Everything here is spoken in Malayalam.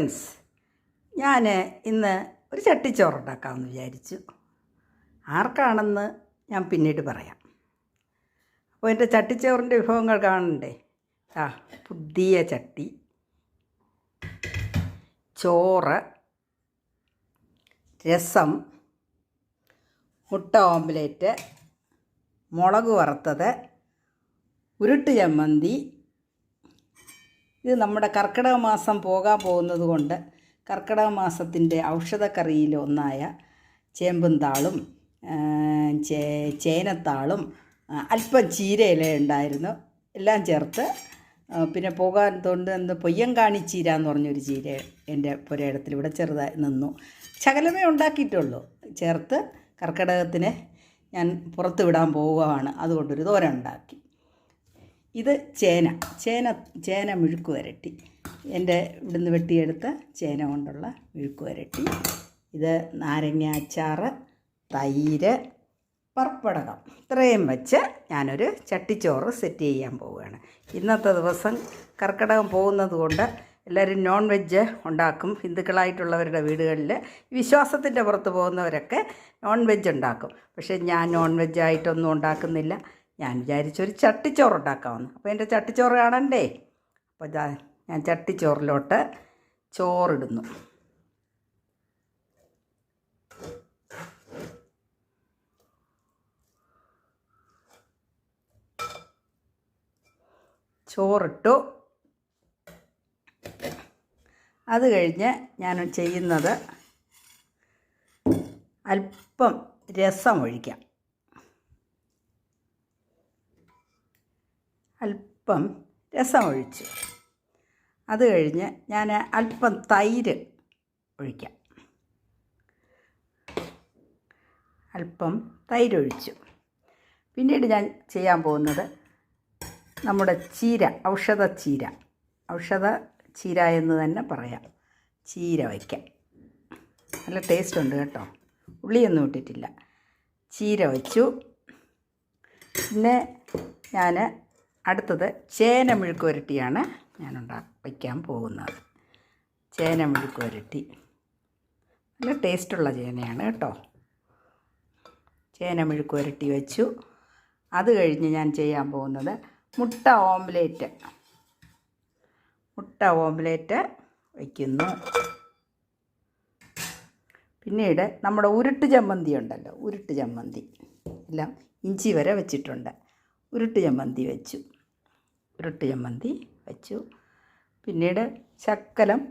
ഫ്രണ്ട്സ്, ഞാൻ ഇന്ന് ഒരു ചട്ടിച്ചോറ് ഉണ്ടാക്കാമെന്ന് വിചാരിച്ചു. ആർക്കാണെന്ന് ഞാൻ പിന്നീട് പറയാം. അപ്പോൾ എൻ്റെ ചട്ടിച്ചോറിൻ്റെ വിഭവങ്ങൾ കാണണ്ടേ? പുതിയ ചട്ടി, ചോറ്, രസം, മുട്ട ഓംലേറ്റ്, മുളക് വറുത്തത്, ഉരുട്ട് ചമ്മന്തി. ഇത് നമ്മുടെ കർക്കിടക മാസം പോകാൻ പോകുന്നത് കൊണ്ട് കർക്കിടക മാസത്തിൻ്റെ ഔഷധക്കറിയിലൊന്നായ ചേമ്പും താളും ചേനത്താളും അല്പം ചീരയില ഉണ്ടായിരുന്നു, എല്ലാം ചേർത്ത്. പിന്നെ പോകാൻ തൊണ്ട് പൊയ്യങ്കാണി ചീര എന്ന് പറഞ്ഞൊരു ചീര എൻ്റെ പുരയിടത്തിൽ ഇവിടെ ചെറുതായി നിന്നു. ശകലമേ ഉണ്ടാക്കിയിട്ടുള്ളൂ. ചേർത്ത് കർക്കിടകത്തിന് ഞാൻ പുറത്ത് വിടാൻ പോവുകയാണ്, അതുകൊണ്ടൊരു തോരൻ ഉണ്ടാക്കി. ഇത് ചേന മെഴുക്ക് വരട്ടി, എൻ്റെ ഇവിടുന്ന് വെട്ടിയെടുത്ത ചേന കൊണ്ടുള്ള മെഴുക്ക് വരട്ടി. ഇത് നാരങ്ങ അച്ചാറ്, തൈര്, പപ്പടകം. ഇത്രയും വെച്ച് ഞാനൊരു ചട്ടിച്ചോറ് സെറ്റ് ചെയ്യാൻ പോവുകയാണ്. ഇന്നത്തെ ദിവസം കർക്കിടകം പോകുന്നത് കൊണ്ട് എല്ലാവരും നോൺ വെജ് ഉണ്ടാക്കും. ഹിന്ദുക്കളായിട്ടുള്ളവരുടെ വീടുകളിൽ വിശ്വാസത്തിൻ്റെ പുറത്ത് പോകുന്നവരൊക്കെ നോൺ വെജ് ഉണ്ടാക്കും. പക്ഷേ ഞാൻ നോൺ വെജായിട്ടൊന്നും ഉണ്ടാക്കുന്നില്ല. ഞാൻ വിചാരിച്ചൊരു ചട്ടിച്ചോറ് ഉണ്ടാക്കാമെന്ന്. അപ്പോൾ എൻ്റെ ചട്ടിച്ചോറ് കാണണ്ടേ? അപ്പോൾ ഞാൻ ചട്ടിച്ചോറിലോട്ട് ചോറിടുന്നു. ചോറിട്ടു. അത് കഴിഞ്ഞ് ഞാൻ ചെയ്യുന്നത് അല്പം രസം ഒഴിക്കാം. അല്പം രസം ഒഴിച്ചു. അത് കഴിഞ്ഞ് ഞാൻ അല്പം തൈര് ഒഴിക്കാം. അല്പം തൈര് ഒഴിച്ചു. പിന്നീട് ഞാൻ ചെയ്യാൻ പോകുന്നത് നമ്മുടെ ചീര, ഔഷധ ചീര എന്ന് തന്നെ പറയാം. ചീര വയ്ക്കാം. നല്ല ടേസ്റ്റ് ഉണ്ട് കേട്ടോ. ഉള്ളിയൊന്നും ഇട്ടിട്ടില്ല. ചീര വച്ചു. പിന്നെ ഞാൻ അടുത്തത് ചേന മെഴുക്ക് വരട്ടിയാണ് ഞാൻ വയ്ക്കാൻ പോകുന്നത്. ചേന മെഴുക്ക് വരട്ടി നല്ല ടേസ്റ്റുള്ള ചേനയാണ് കേട്ടോ. ചേന മെഴുക്ക് വരട്ടി വെച്ചു. അത് കഴിഞ്ഞ് ഞാൻ ചെയ്യാൻ പോകുന്നത് മുട്ട ഓംലേറ്റ് വയ്ക്കുന്നു. പിന്നീട് നമ്മുടെ ഉരുട്ട് ചമ്മന്തി ഉണ്ടല്ലോ, ഉരുട്ട് ചമ്മന്തി എല്ലാം ഇഞ്ചി വരെ വെച്ചിട്ടുണ്ട്. ഉരുട്ട് ചമ്മന്തി വെച്ചു. പിന്നീട് ശക്കലം